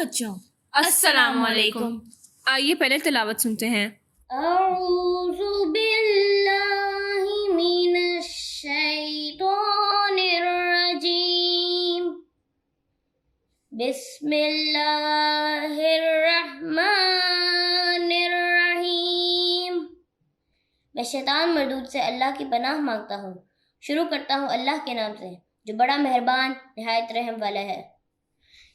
بچوں، السلام علیکم۔ آئیے پہلے تلاوت سنتے ہیں۔ اعوذ باللہ من الشیطان الرجیم، بسم اللہ الرحمن الرحیم۔ میں شیطان مردود سے اللہ کی پناہ مانگتا ہوں۔ شروع کرتا ہوں اللہ کے نام سے جو بڑا مہربان نہایت رحم والا ہے۔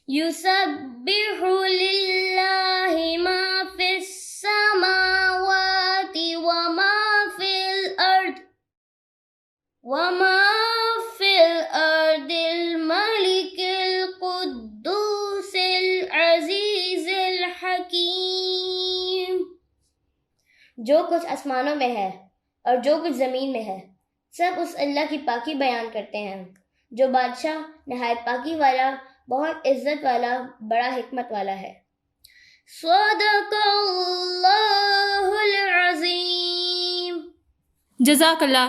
یسبح للہ ما فی السماوات وما فی الارض الملک القدوس العزیز الحکیم۔ جو کچھ آسمانوں میں ہے اور جو کچھ زمین میں ہے سب اس اللہ کی پاکی بیان کرتے ہیں جو بادشاہ نہایت پاکی والا، بہت عزت والا، بڑا حکمت والا ہے۔ صدق اللہ العظیم۔ جزاک اللہ۔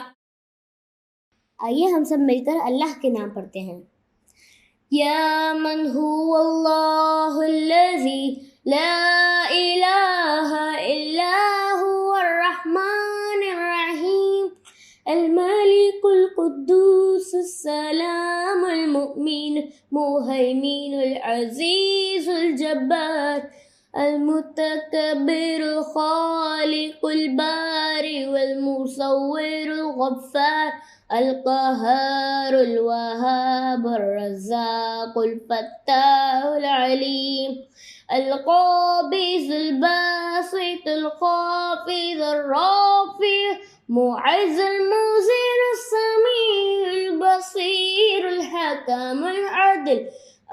آئیے ہم سب مل کر اللہ کے نام پڑھتے ہیں۔ یا من هو اللہ الذی لا الہ الا هو الرحمن الرحیم، الملک القدوس السلام المؤمن المہیمن العزیز الجبار المتکبر الخالق البارئ والمصور الغفار القہار الوہاب الرزاق الفتاح العلیم القابض الباسط الخافض الرافع معز المذل السمیع البصیر الحکم العدل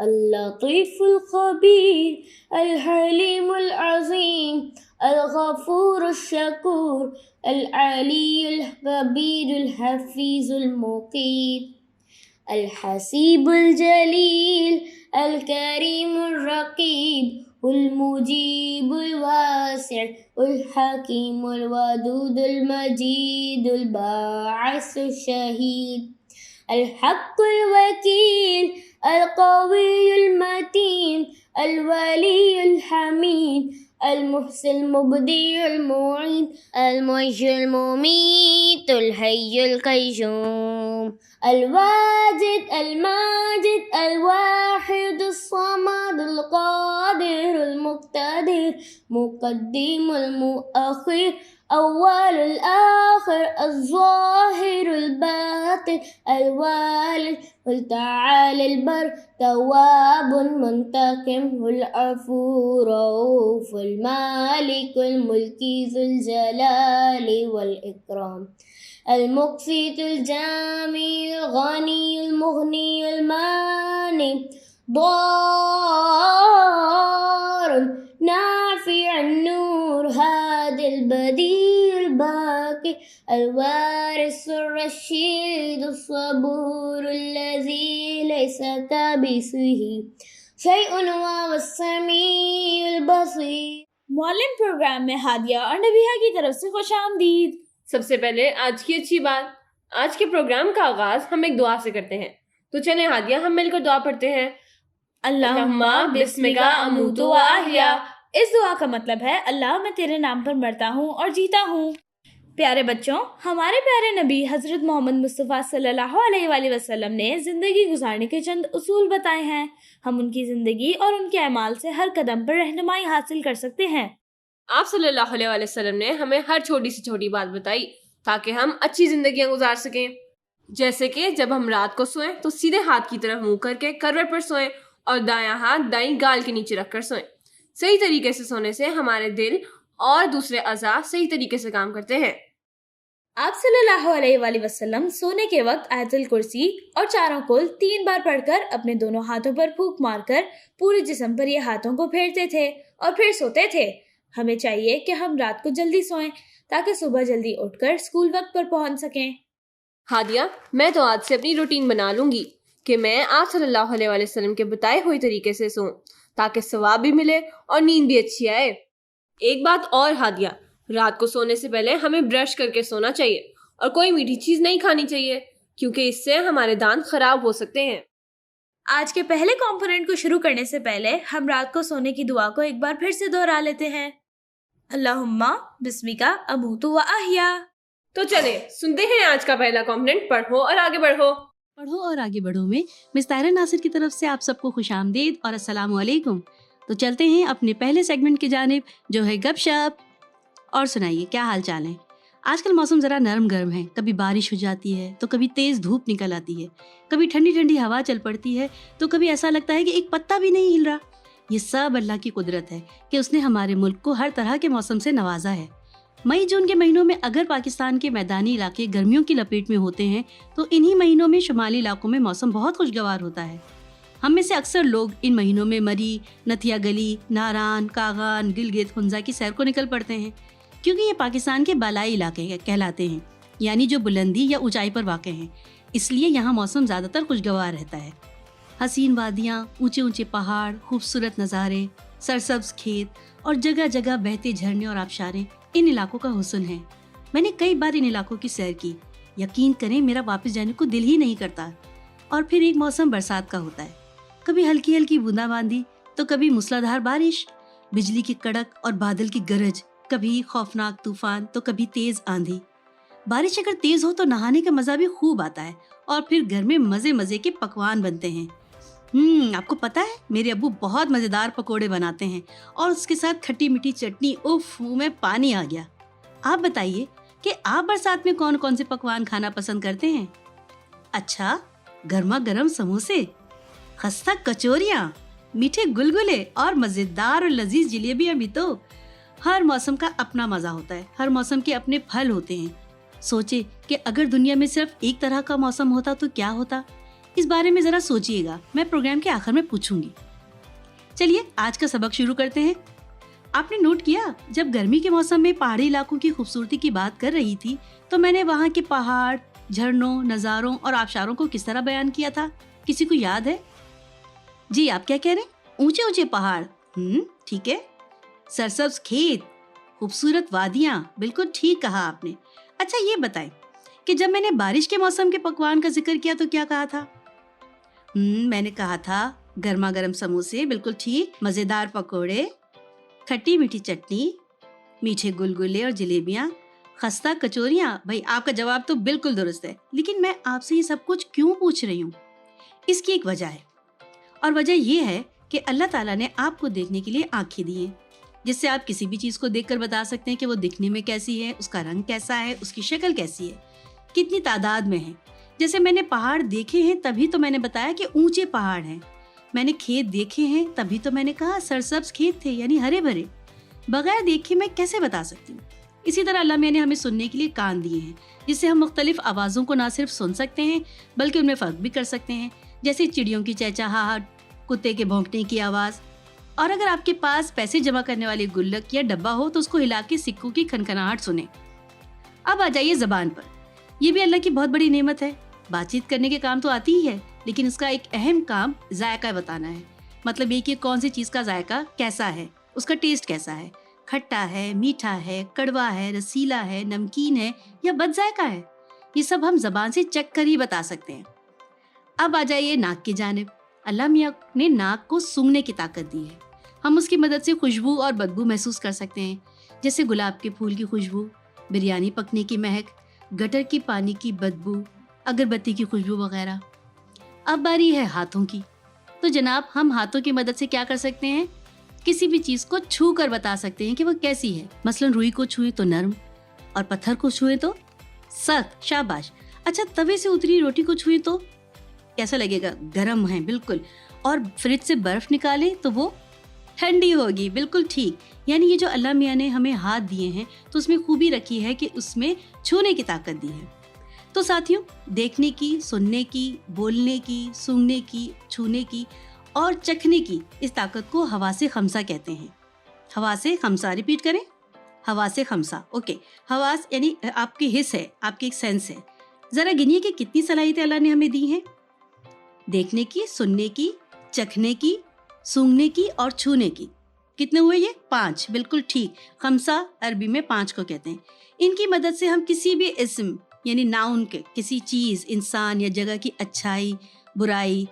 اللطیف الخبیر الحلیم العظیم الغفور الشکور العلی الکبیر الحفیظ المقیت الحسیب الجلیل الکریم الرقیب المجیب الواسع الحکیم الودود المجید الباعث الشہید الحق الوکیل القوی المتین الولی الحمید المحسن المبدع المعید المحيي المميت الحي القيوم الواجد الماجد الواحد الصمد القادر المقتدر مقدم المؤخر اول الآخر الظاهر الباطن الوالد التعالى البر تواب منتقم العفو رؤوف المالك الملكي ذو الجلال والإكرام المقسط الجامع الغني المغني المانع ضار نافع النور هادي البديع الباقي الوارث الرشيد الصبور الذي ليس كمثله شيء وهو السميع البصير۔ معلم پروگرام میں ہادیہ اور نبیہہ کی طرف سے خوش آمدید۔ سب سے پہلے آج کی اچھی بات، آج کے پروگرام کا آغاز ہم ایک دعا سے کرتے ہیں، تو چلیں ہادیہ ہم مل کر دعا پڑھتے ہیں۔ اللہم بسمک اموت و احیا۔ اس دعا کا مطلب ہے اللہ میں تیرے نام پر مرتا ہوں اور جیتا ہوں۔ پیارے بچوں، ہمارے پیارے نبی حضرت محمد مصطفیٰ صلی اللہ علیہ وآلہ وسلم نے زندگی گزارنے کے چند اصول بتائے ہیں۔ ہم ان کی زندگی اور ان کے اعمال سے ہر قدم پر رہنمائی حاصل کر سکتے ہیں۔ آپ صلی اللہ علیہ وآلہ وسلم نے ہمیں ہر چھوٹی سے چھوٹی بات بتائی تاکہ ہم اچھی زندگیاں گزار سکیں، جیسے کہ جب ہم رات کو سوئیں تو سیدھے ہاتھ کی طرف منہ کر کے کروٹ پر سوئیں اور دایاں ہاتھ دائیں گال کے نیچے رکھ کر سوئیں۔ صحیح طریقے سے سونے سے ہمارے دل اور دوسرے اعضاء صحیح طریقے سے کام کرتے ہیں۔ آپ صلی اللہ علیہ وآلہ وسلم سونے کے وقت آیت الکرسی اور چاروں کل 3 بار پڑھ کر اپنے دونوں ہاتھوں پر پھونک مار کر پورے جسم پر یہ ہاتھوں کو پھیرتے تھے اور پھر سوتے تھے۔ ہمیں چاہیے کہ ہم رات کو جلدی سوئیں تاکہ صبح جلدی اٹھ کر اسکول وقت پر پہنچ سکیں۔ ہادیہ، میں تو آج سے اپنی روٹین بنا لوں گی کہ میں آپ صلی اللہ علیہ وآلہ وسلم کے بتائے ہوئے طریقے سے سوؤں تاکہ ثواب بھی ملے اور نیند بھی اچھی آئے۔ ایک بات اور ہادیہ، رات کو سونے سے پہلے ہمیں برش کر کے سونا چاہیے اور کوئی میٹھی چیز نہیں کھانی چاہیے کیونکہ اس سے ہمارے دانت خراب ہو سکتے ہیں۔ آج کے پہلے کمپوننٹ کو شروع کرنے سے پہلے ہم رات کو سونے کی دعا کو ایک بار پھر سے دہرا لیتے ہیں. اللہم بسمکا اموت و احیا. تو چلیں سنتے ہیں آج کا پہلا کمپوننٹ پڑھو اور آگے بڑھو. پڑھو اور آگے بڑھو میں مس طاہرہ ناصر کی طرف سے آپ سب کو خوش آمدید اور السلام علیکم. تو چلتے ہیں اپنے پہلے سیگمنٹ کی جانب جو ہے گپ شپ. اور سنائیے کیا حال چال ہے؟ آج کل موسم ذرا نرم گرم ہے، کبھی بارش ہو جاتی ہے تو کبھی تیز دھوپ نکل آتی ہے، کبھی ٹھنڈی ٹھنڈی ہوا چل پڑتی ہے تو کبھی ایسا لگتا ہے کہ ایک پتا بھی نہیں ہل رہا. یہ سب اللہ کی قدرت ہے کہ اس نے ہمارے ملک کو ہر طرح کے موسم سے نوازا ہے. مئی جون کے مہینوں میں اگر پاکستان کے میدانی علاقے گرمیوں کی لپیٹ میں ہوتے ہیں تو انہی مہینوں میں شمالی علاقوں میں موسم بہت خوشگوار ہوتا ہے. ہم میں سے اکثر لوگ ان مہینوں میں مری، نتھیا گلی، ناران، کاغان، گلگت، ہنزا کی سیر کو نکل پڑتے ہیں کیونکہ یہ پاکستان کے بالائی علاقے کہلاتے ہیں، یعنی جو بلندی یا اونچائی پر واقع ہیں. اس لیے یہاں موسم زیادہ تر خوشگوار رہتا ہے. حسین وادیاں، اونچے اونچے پہاڑ، خوبصورت نظارے، سرسبز کھیت اور جگہ جگہ بہتے جھرنے اور آبشاریں ان علاقوں کا حسن ہے. میں نے کئی بار ان علاقوں کی سیر کی. یقین کریں میرا واپس جانے کو دل ہی نہیں کرتا. اور پھر ایک موسم برسات کا ہوتا ہے، کبھی ہلکی ہلکی بوندا باندی تو کبھی موسلادھار بارش، بجلی کی کڑک اور بادل کی گرج، کبھی خوفناک طوفان تو کبھی تیز آندھی. بارش اگر تیز ہو تو نہانے کا مزہ بھی خوب آتا ہے اور پھر گھر میں مزے مزے کے پکوان بنتے ہیں. آپ کو پتا ہے میرے ابو بہت مزیدار پکوڑے بناتے ہیں اور اس کے ساتھ کھٹی میٹھی چٹنی. اوف، منہ میں پانی آ گیا. آپ بتائیے کہ آپ برسات میں کون کون سے پکوان کھانا پسند کرتے ہیں؟ اچھا، گرما گرم سموسے، خستہ کچوریاں، میٹھے گلگلے اور مزیدار اور لذیذ جلیبیاں بھی. تو ہر موسم کا اپنا مزہ ہوتا ہے، ہر موسم کے اپنے پھل ہوتے ہیں. سوچے کہ اگر دنیا میں صرف ایک طرح کا موسم ہوتا تو کیا ہوتا؟ اس بارے میں ذرا سوچئے گا، میں پروگرام کے آخر میں پوچھوں گی. چلیے آج کا سبق شروع کرتے ہیں. آپ نے نوٹ کیا جب گرمی کے موسم میں پہاڑی علاقوں کی خوبصورتی کی بات کر رہی تھی تو میں نے وہاں کے پہاڑ، جھرنوں، نظاروں اور آبشاروں کو کس طرح بیان کیا تھا؟ کسی کو یاد ہے؟ جی آپ کیا کہہ رہے ہیں؟ اونچے اونچے پہاڑ، ٹھیک ہے. سرسبز کھیت، خوبصورت وادیاں، بالکل ٹھیک کہا آپ نے. اچھا یہ بتائیں کہ جب میں نے بارش کے موسم کے پکوان کا ذکر کیا تو کیا کہا تھا؟ میں نے کہا تھا گرما گرم سموسے، بالکل ٹھیک، مزیدار پکوڑے، کھٹی میٹھی چٹنی، میٹھے گلگلے اور جلیبیاں، خستہ کچوریاں. بھائی آپ کا جواب تو بالکل درست ہے، لیکن میں آپ سے یہ سب کچھ کیوں پوچھ رہی ہوں؟ اس کی ایک وجہ ہے، اور وجہ یہ ہے کہ اللہ تعالیٰ نے آپ کو دیکھنے کے لیے آنکھیں دی ہیں جس سے آپ کسی بھی چیز کو دیکھ کر بتا سکتے ہیں کہ وہ دکھنے میں کیسی ہے، اس کا رنگ کیسا ہے، اس کی شکل کیسی ہے، کتنی تعداد میں ہے. جیسے میں نے پہاڑ دیکھے ہیں تبھی تو میں نے بتایا کہ اونچے پہاڑ ہیں. میں نے کھیت دیکھے ہیں تبھی تو میں نے کہا سرسبز کھیت تھے، یعنی ہرے بھرے. بغیر دیکھے میں کیسے بتا سکتی ہوں؟ اسی طرح اللہ میاں نے ہمیں سننے کے لیے کان دیے ہیں جس سے ہم مختلف آوازوں کو نہ صرف سن سکتے ہیں بلکہ ان میں فرق بھی کر سکتے ہیں، جیسے چڑیوں کی چہچہاہٹ، کتے کے بھونکنے کی آواز. اور اگر آپ کے پاس پیسے جمع کرنے والی گلک یا ڈبہ ہو تو اس کو ہلا کے سکوں کی کھنکھناہٹ سنیں. اب آ جائیے زبان پر. یہ بھی اللہ کی بہت بڑی نعمت ہے. بات چیت کرنے کے کام تو آتی ہی ہے، لیکن اس کا ایک اہم کام ذائقہ بتانا ہے. مطلب یہ کہ کون سی چیز کا ذائقہ کیسا ہے، اس کا ٹیسٹ کیسا ہے، کھٹا ہے، میٹھا ہے، کڑوا ہے، رسیلا ہے، نمکین ہے یا بد ذائقہ ہے. یہ سب ہم زبان سے چکھ کر ہی بتا سکتے ہیں. اب آ جائیے ناک کی جانب. اللہ میاں نے ناک کو سونگھنے کی طاقت دی ہے. ہم اس کی مدد سے خوشبو اور بدبو محسوس کر سکتے ہیں، جیسے گلاب کے پھول کی خوشبو، بریانی پکنے کی مہک، گٹر کی پانی کی بدبو، اگربتی کی خوشبو وغیرہ. اب باری ہے ہاتھوں کی. تو جناب ہم ہاتھوں کی مدد سے کیا کر سکتے ہیں؟ کسی بھی چیز کو چھو کر بتا سکتے ہیں کہ وہ کیسی ہے. مثلا روئی کو چھوئے تو نرم اور پتھر کو چھوئے تو سخت. شاباش. اچھا توے سے اتری روٹی کو چھوئے تو کیسا لگے گا؟ گرم ہے بالکل. اور فریج سے برف نکالے تو وہ ٹھنڈی ہوگی. بالکل ٹھیک. یعنی یہ جو اللہ میاں نے ہمیں ہاتھ دیے ہیں تو اس میں خوبی رکھی ہے کہ اس میں چھونے کی طاقت دی ہے. تو ساتھیوں، دیکھنے کی، سننے کی، بولنے کی، سونگھنے کی، چھونے کی اور چکھنے کی اس طاقت کو حواس خمسہ کہتے ہیں. حواس خمسہ، ریپیٹ کریں، حواس خمسہ. اوکے، حواس یعنی آپ کی حس ہے، آپ کی ایک سینس ہے. ذرا گنیے کہ کتنی صلاحیتیں اللہ نے ہمیں دی ہیں. دیکھنے کی، سننے کی، چکھنے کی، سونگھنے کی اور چھونے کی. کتنے ہوئے یہ؟ 5. بالکل ٹھیک. خمسہ عربی میں 5 کو کہتے ہیں. ان کی مدد سے ہم کسی بھی اسم یعنی ناؤن کے، کسی چیز، انسان یا جگہ کی اچھائی، برائی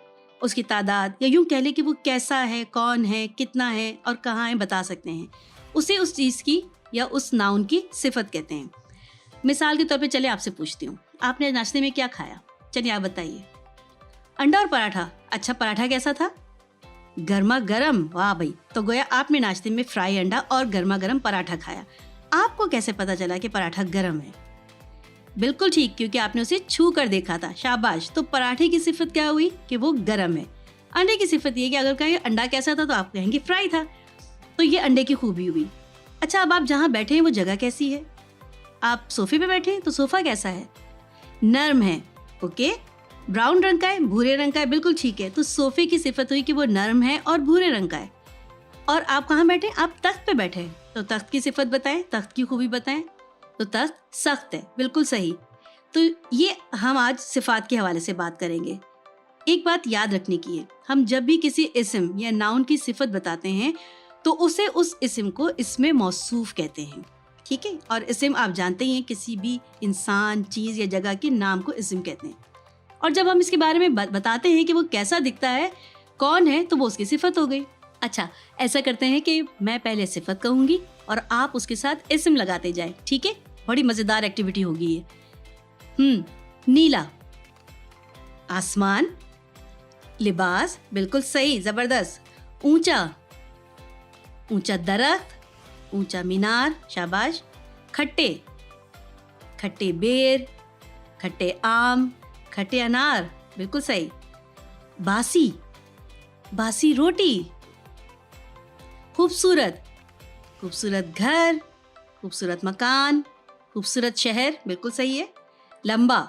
اس کی تعداد یا یوں کہہ لیں کہ وہ کیسا ہے, کون ہے, کتنا ہے اور کہاں ہے بتا سکتے ہیں. اسے اس چیز کی یا اس ناؤن کی صفت کہتے ہیں. مثال کے طور پہ چلے آپ سے پوچھتی ہوں, آپ نے ناشتے میں کیا کھایا؟ چلیے آپ بتائیے. انڈا اور پراٹھا. اچھا, پراٹھا کیسا تھا؟ گرما گرم. واہ بھائی, تو گویا آپ نے ناشتے میں فرائی انڈا اور گرما گرم پراٹھا کھایا. آپ کو کیسے پتا چلا کہ پراٹھا گرم ہے؟ بالکل ٹھیک, کیونکہ آپ نے اسے چھو کر دیکھا تھا. شاباش. تو پراٹھے کی صفت کیا ہوئی کہ وہ گرم ہے. انڈے کی صفت یہ کہ اگر کہیں انڈا کیسا تھا تو آپ کہیں گے فرائی تھا. تو یہ انڈے کی خوبی ہوئی. اچھا, اب آپ جہاں بیٹھے ہیں وہ جگہ کیسی ہے؟ آپ صوفے پہ بیٹھے ہیں تو صوفہ کیسا ہے؟ نرم ہے. اوکے, براؤن رنگ کا ہے, بھورے رنگ کا ہے. بالکل ٹھیک ہے. تو صوفے کی صفت ہوئی کہ وہ نرم ہے اور بھورے رنگ کا ہے. اور آپ کہاں بیٹھے؟ آپ تخت پہ بیٹھے. تو تخت کی صفت بتائیں, تخت کی خوبی بتائیں. تو تخت سخت ہے. بالکل صحیح. تو یہ ہم آج صفات کے حوالے سے بات کریں گے. ایک بات یاد رکھنے کی ہے, ہم جب بھی کسی اسم یا ناؤن کی صفت بتاتے ہیں تو اسے اس اسم کو اسم موصوف کہتے ہیں. ٹھیک ہے, اور اسم آپ جانتے ہی ہیں کسی بھی انسان, چیز یا جگہ کے نام کو اسم کہتے ہیں. اور جب ہم اس کے بارے میں بتاتے ہیں کہ وہ کیسا دکھتا ہے, کون ہے, تو وہ اس کی صفت ہو گئی. اچھا, ایسا کرتے ہیں کہ میں پہلے صفت کہوں گی اور آپ اس کے ساتھ اسم لگاتے جائیں. ٹھیک ہے, بڑی مزیدار ایکٹیویٹی ہوگی یہ. نیلا, آسمان, لباس. بالکل صحیح, زبردست. اونچا, اونچا درخت, اونچا مینار. شاباش. کھٹے, کھٹے بیر, کھٹے آم, کھٹے انار. بالکل صحیح. باسی, باسی روٹی. خوبصورت, خوبصورت گھر, خوبصورت مکان, خوبصورت شہر. بالکل صحیح ہے. لمبا,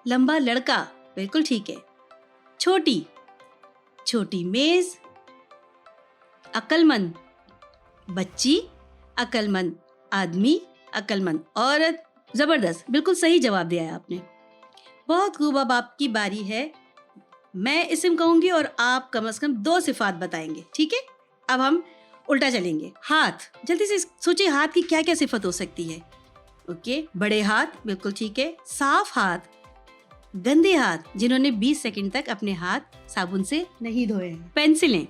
لمبا لڑکا. بالکل ٹھیک ہے. چھوٹی, چھوٹی میز. عقل مند, بچی. عقل مند آدمی, عقل مند عورت. زبردست, بالکل صحیح جواب دیا ہے آپ نے. بہت خوب. اب آپ کی باری ہے. میں اسم کہوں گی اور آپ کم از کم 2 صفات بتائیں گے. ٹھیک ہے, اب ہم الٹا چلیں گے. ہاتھ, جلدی سے سوچیں ہاتھ کی کیا کیا صفت ہو سکتی ہے. اوکے, بڑے ہاتھ. بالکل ٹھیک ہے. صاف ہاتھ, گندے ہاتھ جنہوں نے 20 سیکنڈ تک اپنے ہاتھ صابن سے نہیں دھوئے ہیں. پینسلیں,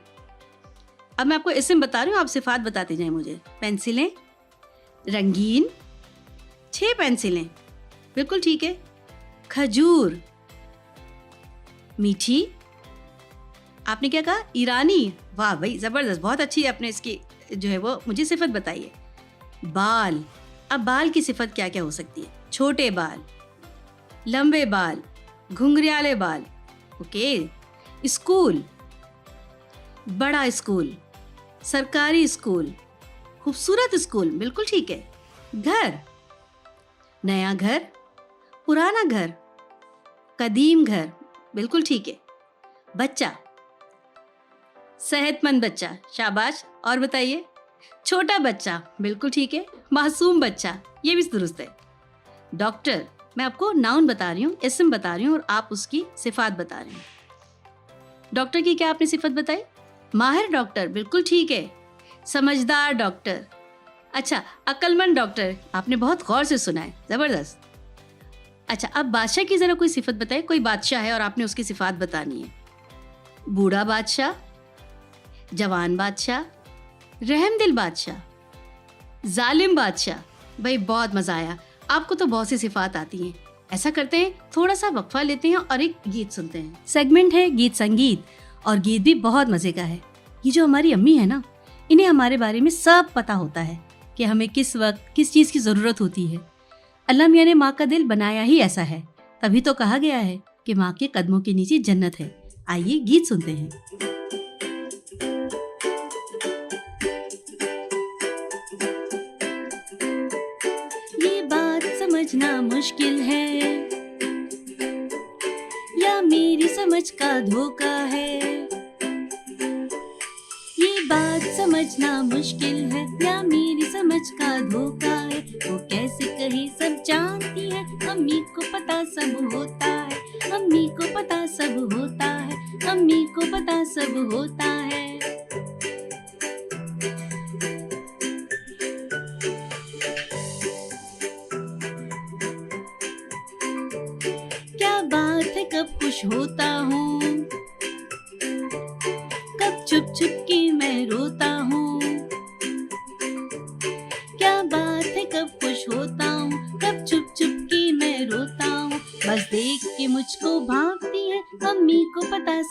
اب میں آپ کو اسم بتا رہی ہوں, آپ صفات بتاتے جائیں مجھے. پینسلیں, رنگین, 6 پینسلیں. بالکل ٹھیک ہے. کھجور, میٹھی. آپ نے کیا کہا؟ ایرانی. واہ بھائی, زبردست, بہت اچھی ہے. آپ نے اس کی جو ہے وہ مجھے صفت بتائی ہے. بال, اب بال کی صفت کیا کیا ہو سکتی ہے؟ چھوٹے بال, لمبے بال, گھنگریالے بال. اوکے. اسکول, بڑا اسکول, سرکاری اسکول, خوبصورت اسکول. بالکل ٹھیک ہے. گھر, نیا گھر, پرانا گھر, قدیم گھر. بالکل ٹھیک ہے. بچہ, صحت مند بچہ. شاباش. اور بتائیے. چھوٹا بچہ. بالکل ٹھیک ہے. معصوم بچہ, یہ بھی درست ہے. ڈاکٹر, میں آپ کو ناؤن بتا رہی ہوں, اسم بتا رہی ہوں اور آپ اس کی صفات بتا رہے ہیں. ڈاکٹر کی کیا آپ نے صفت بتائی؟ ماہر ڈاکٹر. بالکل ٹھیک ہے. سمجھدار ڈاکٹر. اچھا, عقل مند ڈاکٹر. آپ نے بہت غور سے سنا ہے. زبردست. اچھا, اب بادشاہ کی ذرا کوئی صفت بتائے. کوئی بادشاہ ہے اور آپ نے اس کی صفات بتانی ہے. بوڑھا بادشاہ, جوان بادشاہ, رحم دل بادشاہ, ظالم بادشاہ. بھائی بہت مزہ آیا. آپ کو تو بہت سی صفات آتی ہیں. ایسا کرتے ہیں, تھوڑا سا وقفہ لیتے ہیں اور ایک گیت سنتے ہیں. سیگمنٹ ہے گیت سنگیت, اور گیت بھی بہت مزے کا ہے. یہ جو ہماری امی ہے نا, انہیں ہمارے بارے میں سب پتہ ہوتا ہے کہ ہمیں کس وقت کس چیز کی ضرورت ہوتی ہے. اللہ میاں نے ماں کا دل بنایا ہی ایسا ہے, تبھی تو کہا گیا ہے کہ ماں کے قدموں کے نیچے جنت ہے. آئیے گیت سنتے ہیں. یہ بات سمجھنا مشکل ہے یا میری سمجھ کا دھوکا ہے. یہ بات سمجھنا مشکل ہے یا میری سمجھ کا دھوکا ہے. وہ کیسے کہے سب جانتی ہے, امی کو پتا سب ہوتا ہے, امی کو پتا سب ہوتا ہے, امی کو پتا سب ہوتا ہے. کیا بات ہے کب خوش ہوتا ہوں,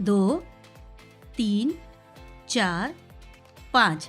2 3 4 5।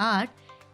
8,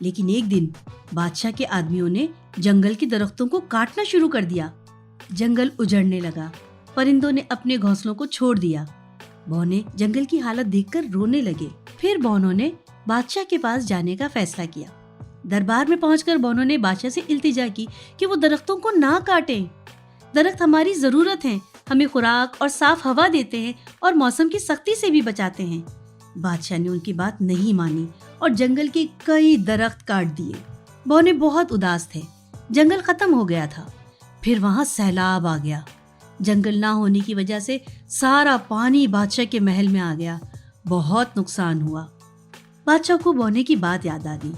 لیکن ایک دن بادشاہ کے آدمیوں نے جنگل کے درختوں کو کاٹنا شروع کر دیا. جنگل اجڑنے لگا. پرندوں نے اپنے گھونسلوں کو چھوڑ دیا. بونے جنگل کی حالت دیکھ کر رونے لگے. پھر بونوں نے بادشاہ کے پاس جانے کا فیصلہ کیا. دربار میں پہنچ کر بونوں نے بادشاہ سے التجا کی کہ وہ درختوں کو نہ کاٹیں. درخت ہماری ضرورت ہیں, ہمیں خوراک اور صاف ہوا دیتے ہیں اور موسم کی سختی سے بھی بچاتے ہیں. بادشاہ نے ان کی بات نہیں مانی اور جنگل کے کئی درخت کاٹ دیے. بونے بہت اداس تھے. جنگل ختم ہو گیا تھا. پھر وہاں سیلاب آ گیا. جنگل نہ ہونے کی وجہ سے سارا پانی بادشاہ کے محل میں آ گیا. بہت نقصان ہوا. بادشاہ کو بونے کی بات یاد آ گئی.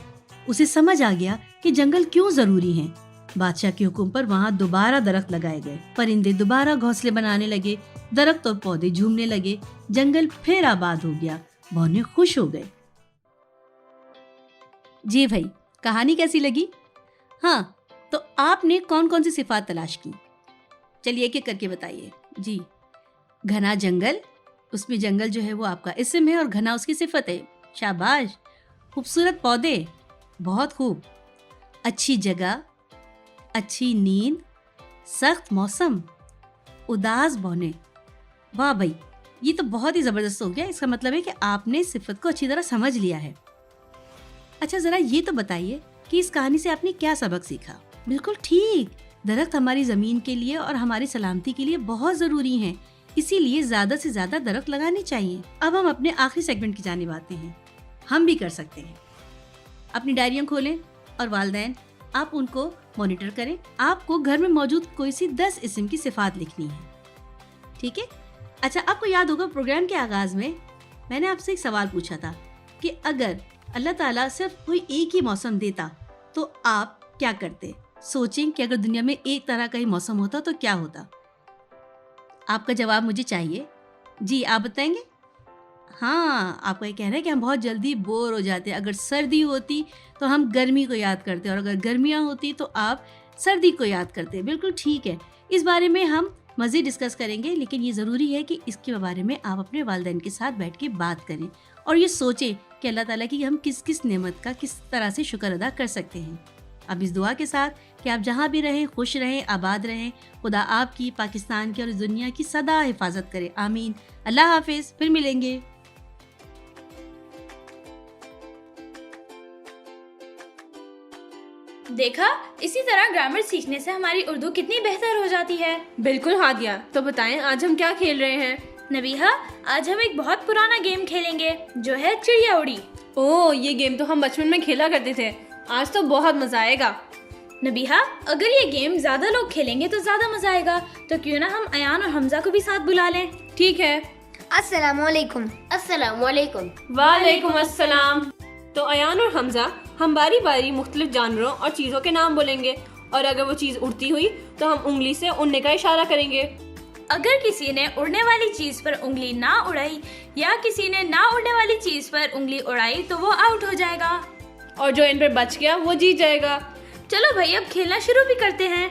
اسے سمجھ آ گیا کہ جنگل کیوں ضروری ہیں. بادشاہ کے حکم پر وہاں دوبارہ درخت لگائے گئے. پرندے دوبارہ گھونسلے بنانے لگے. درخت اور پودے جھومنے لگے. جنگل پھر آباد ہو گیا. بونے خوش ہو گئے. جی بھائی, کہانی کیسی لگی؟ ہاں, تو آپ نے کون کون سی صفات تلاش کی؟ چلیے ایک ایک کر کے بتائیے. جی, گھنا جنگل, اس میں جنگل جو ہے وہ آپ کا اسم ہے اور گھنا اس کی صفت ہے. شاباش. خوبصورت پودے, بہت خوب. اچھی جگہ, اچھی نیند, سخت موسم, اداس بونے. واہ بھائی, یہ تو بہت ہی زبردست ہو گیا. اس کا مطلب ہے کہ آپ نے صفت کو اچھی طرح سمجھ لیا ہے. اچھا, ذرا یہ تو بتائیے کہ اس کہانی سے آپ نے کیا سبق سیکھا؟ بالکل ٹھیک, درخت ہماری زمین کے لیے اور ہماری سلامتی کے لیے بہت ضروری ہیں, اسی لیے زیادہ سے زیادہ درخت لگانے چاہیے. اب ہم اپنے آخری سیگمنٹ کی جانب آتے ہیں. ہم بھی کر سکتے ہیں. اپنی ڈائریاں کھولیں اور والدین آپ ان کو مانیٹر کریں. آپ کو گھر میں موجود کوئی سی 10 اسم کی صفات لکھنی ہے. ٹھیک ہے؟ اچھا, آپ کو یاد ہوگا پروگرام کے آغاز میں میں نے آپ سے ایک سوال پوچھا تھا کہ اگر اللہ تعالیٰ صرف کوئی ایک ہی موسم دیتا تو آپ کیا کرتے؟ سوچیں کہ اگر دنیا میں ایک طرح کا ہی موسم ہوتا تو کیا ہوتا. آپ کا جواب مجھے چاہیے. جی, آپ بتائیں گے؟ ہاں, آپ کو یہ کہہ رہے ہیں کہ ہم بہت جلدی بور ہو جاتے. اگر سردی ہوتی تو ہم گرمی کو یاد کرتے اور اگر گرمیاں ہوتی تو آپ سردی کو یاد کرتے. بالکل ٹھیک ہے. اس بارے میں ہم مزید ڈسکس کریں گے, لیکن یہ ضروری ہے کہ اس کے بارے میں آپ اپنے والدین کے ساتھ بیٹھ کے بات کریں اور یہ سوچیں کہ اللہ تعالیٰ کی ہم کس کس نعمت کا کس طرح سے شکر ادا کر سکتے ہیں. اب اس دعا کے ساتھ کہ آپ جہاں بھی رہیں خوش رہیں, آباد رہیں, خدا آپ کی, پاکستان کی اور اس دنیا کی سدا حفاظت کرے. آمین. اللہ حافظ. پھر ملیں گے. دیکھا, اسی طرح گرامر سیکھنے سے ہماری اردو کتنی بہتر ہو جاتی ہے. بالکل ہادیہ, تو بتائیں آج ہم کیا کھیل رہے ہیں؟ نبیہا, آج ہم ایک بہت پرانا گیم کھیلیں گے جو ہے چڑیا اڑی. اوہ, یہ گیم تو ہم بچپن میں کھیلا کرتے تھے. آج تو بہت مزہ آئے گا. نبیہا, اگر یہ گیم زیادہ لوگ کھیلیں گے تو زیادہ مزہ آئے گا, تو کیوں نہ ہم ایان اور حمزہ کو بھی ساتھ بلا لیں. ٹھیک ہے. السلام علیکم. السلام علیکم. وعلیکم السلام. تو ایان اور حمزہ ہم باری باری مختلف جانوروں اور چیزوں کے نام بولیں گے, اور اگر وہ چیز اڑتی ہوئی تو ہم انگلی سے اڑنے کا اشارہ کریں گے. اگر کسی نے اڑنے والی چیز پر انگلی نہ اڑائی یا کسی نے نہ اڑنے والی چیز پر انگلی اڑائی تو وہ آؤٹ ہو جائے گا, اور جو ان پر بچ گیا وہ جیت جائے گا. چلو بھائی, اب کھیلنا شروع بھی کرتے ہیں.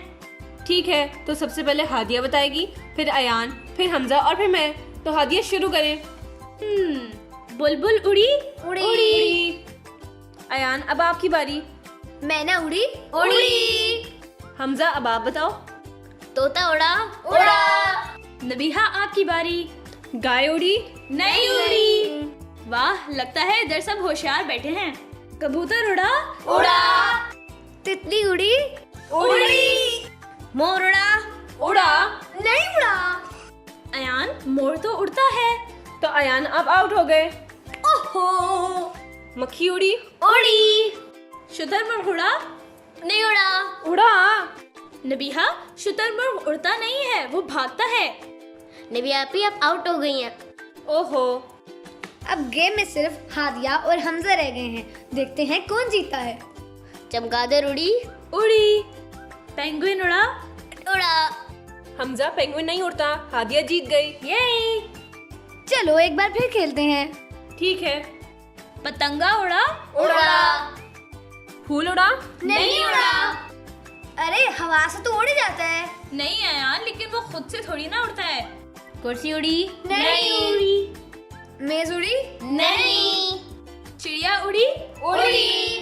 ٹھیک ہے, تو سب سے پہلے ہادیہ بتائے گی, پھر ایان, پھر حمزہ اور پھر میں. تو ہادیہ شروع کریں. بلبل اڑی اڑی. ایان, اب آپ کی باری. میں نہ اڑی اڑی. حمزہ, اب آپ بتاؤ. طوطا اڑا اڑا. نبیہا, آپ کی باری. گائے اڑی نہیں اڑی. واہ, لگتا ہے ادھر سب ہوشیار بیٹھے ہیں. کبوتر اڑا اڑا. تتلی اڑی اڑی. مور اڑا اڑا نہیں اڑا. ایان, مور تو اڑتا ہے. تو ایان اب آؤٹ ہو گئے. اوہو. مکھی اڑی اڑی. شتر مرغ اڑا نہیں اڑا. اڑا. نبیہا, شتر مرغ اڑتا نہیں ہے, وہ بھاگتا ہے. نبی آپی اب آؤٹ ہو گئی ہیں. اوہو. اب گیم میں صرف ہادیہ اور حمزہ رہ گئے ہیں. دیکھتے ہیں کون جیتا ہے. چمگادڑ اڑی اڑی. پینگوئن اڑا اڑا. حمزہ, پینگوئن نہیں اڑتا. ہادیہ جیت گئی. یے. چلو ایک بار پھر کھیلتے ہیں. ٹھیک ہے. پتنگا اڑا اڑا. پھول اڑا نہیں اڑا. ارے ہوا سے تو اڑ جاتا ہے. نہیں ایان, لیکن وہ خود سے تھوڑی نہ اڑتا ہے. کرسی اڑی نہیں. میز اڑی نہیں. چڑیا اڑی اڑی.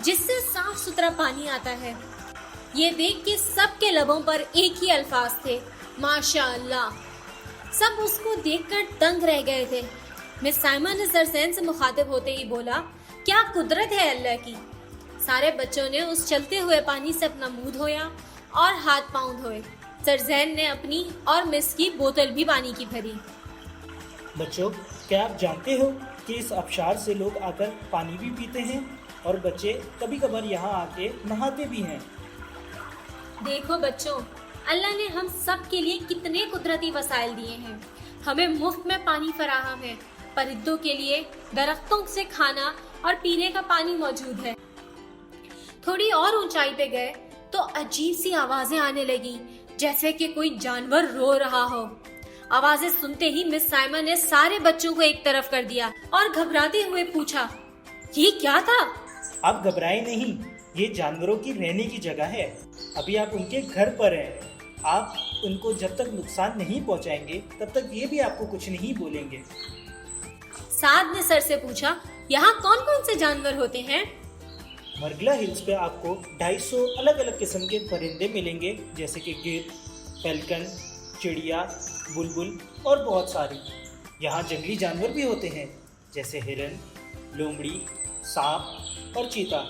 جس سے صاف ستھرا پانی آتا ہے۔ یہ دیکھ کے سب کے لبوں پر ایک ہی الفاظ تھے، ماشاء اللہ۔ سب اس کو دیکھ کر دنگ رہ گئے تھے۔ مس سائمہ نے سر زین سے مخاطب ہوتے ہی بولا، کیا قدرت ہے اللہ کی۔ سارے بچوں نے اس چلتے ہوئے پانی سے اپنا منہ دھویا اور ہاتھ پاؤں دھوئے۔ سر زین نے اپنی اور مس کی بوتل بھی پانی کی بھری۔ بچوں، کیا آپ جانتے ہو کہ اس آبشار سے لوگ آ کر پانی بھی پیتے ہیں اور بچے کبھی کبھار یہاں آ کے نہاتے بھی ہیں؟ دیکھو بچوں، اللہ نے ہم سب کے لیے کتنے قدرتی وسائل دیے ہیں۔ ہمیں مفت میں پانی فراہم ہے، پرندوں کے لیے درختوں سے کھانا اور پینے کا پانی موجود ہے۔ تھوڑی اور اونچائی پہ گئے تو عجیب سی آوازیں آنے لگی، جیسے کہ کوئی جانور رو رہا ہو۔ آوازیں سنتے ہی مس سائمہ نے سارے بچوں کو ایک طرف کر دیا اور گھبراتے ہوئے پوچھا، یہ کیا تھا؟ آپ گھبرائیں نہیں، یہ جانوروں کی رہنے کی جگہ ہے۔ ابھی آپ ان کے گھر پر ہیں۔ آپ ان کو جب تک نقصان نہیں پہنچائیں گے تب تک یہ بھی آپ کو کچھ نہیں بولیں گے۔ سعد نے سر سے پوچھا، یہاں کون کون سے جانور ہوتے ہیں؟ مرگلا ہلز پہ آپ کو 250 الگ الگ قسم کے پرندے ملیں گے، جیسے کہ گر، پیلکن، چڑیا، بلبل اور بہت ساری۔ یہاں جنگلی جانور بھی ہوتے ہیں، جیسے ہرن، لومڑی، سانپ اور چیتا۔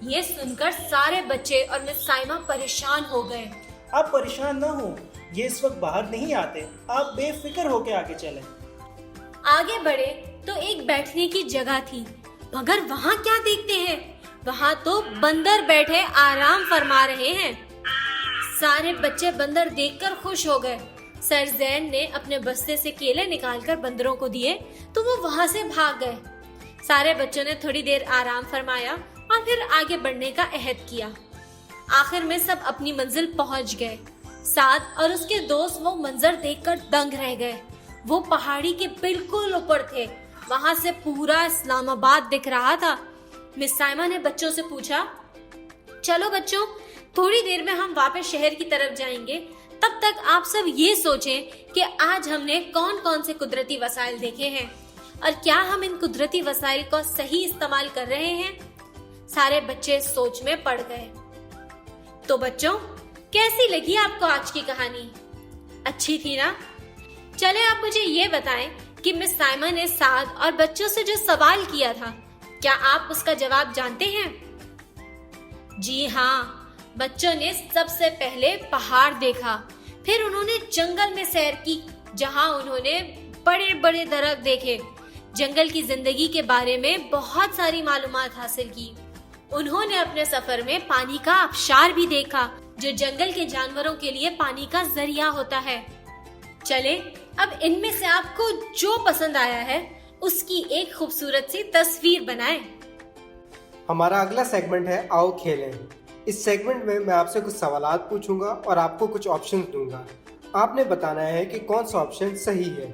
یہ سن کر سارے بچے اور مس سائمہ پریشان ہو گئے۔ آپ پریشان نہ ہوں، یہ اس وقت باہر نہیں آتے، آپ بے فکر ہو کے آگے چلیں۔ آگے بڑھے تو ایک بیٹھنے کی جگہ تھی، مگر وہاں کیا دیکھتے ہیں، وہاں تو بندر بیٹھے آرام فرما رہے ہیں۔ سارے بچے بندر دیکھ کر خوش ہو گئے۔ سر زین نے اپنے بستے سے کیلے نکال کر بندروں کو دیے تو وہ وہاں سے بھاگ گئے۔ سارے بچوں نے تھوڑی دیر آرام فرمایا اور پھر آگے بڑھنے کا عہد کیا۔ آخر میں سب اپنی منزل پہنچ گئے۔ سعد اور اس کے دوست وہ منظر دیکھ کر دنگ رہ گئے۔ وہ پہاڑی کے بالکل اوپر تھے، وہاں سے پورا اسلام آباد دکھ رہا تھا۔ مس سائمہ نے بچوں سے پوچھا، چلو بچوں، تھوڑی دیر میں ہم واپس شہر کی طرف جائیں گے، تب تک آپ سب یہ سوچیں کہ آج ہم نے کون کون سے قدرتی وسائل دیکھے ہیں اور کیا ہم ان قدرتی وسائل کو صحیح استعمال کر رہے ہیں۔ سارے بچے سوچ میں پڑ گئے۔ تو بچوں، کیسی لگی آپ کو آج کی کہانی؟ اچھی تھی نا؟ چلے اب مجھے یہ بتائیں کہ مس سائمہ نے سعد اور بچوں سے جو سوال کیا تھا، کیا آپ اس کا جواب جانتے ہیں؟ جی ہاں، بچوں نے سب سے پہلے پہاڑ دیکھا، پھر انہوں نے جنگل میں سیر کی جہاں انہوں نے بڑے بڑے درخت دیکھے، جنگل کی زندگی کے بارے میں بہت ساری معلومات حاصل کی۔ انہوں نے اپنے سفر میں پانی کا آبشار بھی دیکھا جو جنگل کے جانوروں کے لیے پانی کا ذریعہ ہوتا ہے۔ چلے اب ان میں سے آپ کو جو پسند آیا ہے اس کی ایک خوبصورت سی تصویر بنائیں۔ ہمارا اگلا سیگمنٹ ہے آؤ کھیلیں۔ اس سیگمنٹ میں آپ سے کچھ سوالات پوچھوں گا اور آپ کو کچھ آپشن دوں گا۔ آپ نے بتانا ہے کہ کون سا آپشن صحیح ہے۔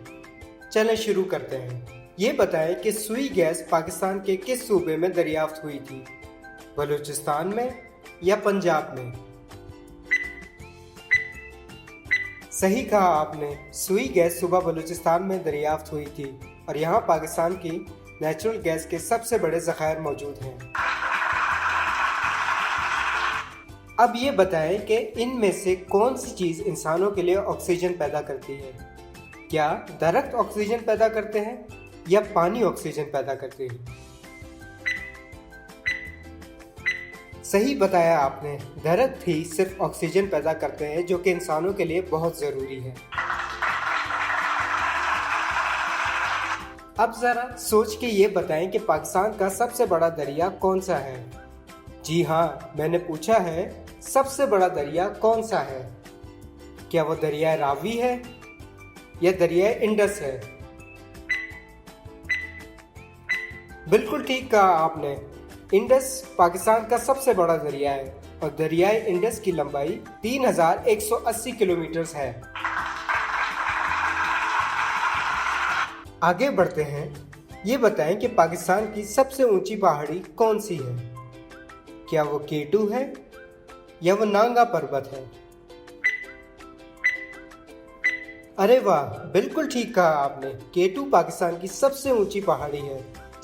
چلیں شروع کرتے ہیں۔ یہ بتائیں کہ سوئی گیس پاکستان کے کس صوبے میں دریافت ہوئی تھی؟ بلوچستان میں یا پنجاب میں؟ صحیح کہا آپ نے، سوئی گیس صوبہ بلوچستان میں دریافت ہوئی تھی اور یہاں پاکستان کی نیچرل گیس کے سب سے بڑے ذخائر موجود ہیں۔ اب یہ بتائیں کہ ان میں سے کون سی چیز انسانوں کے لیے آکسیجن پیدا کرتی ہے؟ کیا درخت آکسیجن پیدا کرتے ہیں یا پانی آکسیجن پیدا کرتے ہیں؟ صحیح بتایا آپ نے، درخت ہی صرف آکسیجن پیدا کرتے ہیں جو کہ انسانوں کے لیے بہت ضروری ہے۔ اب ذرا سوچ کے یہ بتائیں کہ پاکستان کا سب سے بڑا دریا کون سا ہے؟ جی ہاں، میں نے پوچھا ہے سب سے بڑا دریا کون سا ہے؟ کیا وہ دریائے راوی ہے یا دریائے انڈس ہے؟ بالکل ٹھیک کہا آپ نے، انڈس پاکستان کا سب سے بڑا دریا ہے اور دریائے انڈس کی لمبائی 3180 کلومیٹرز ہے۔ آگے بڑھتے ہیں، یہ بتائیں کہ پاکستان کی سب سے اونچی پہاڑی کون سی ہے؟ کیا وہ K2 ہے یا وہ نانگا پربت ہے؟ ارے واہ، بالکل ٹھیک کہا آپ نے، K2 پاکستان کی سب سے اونچی پہاڑی ہے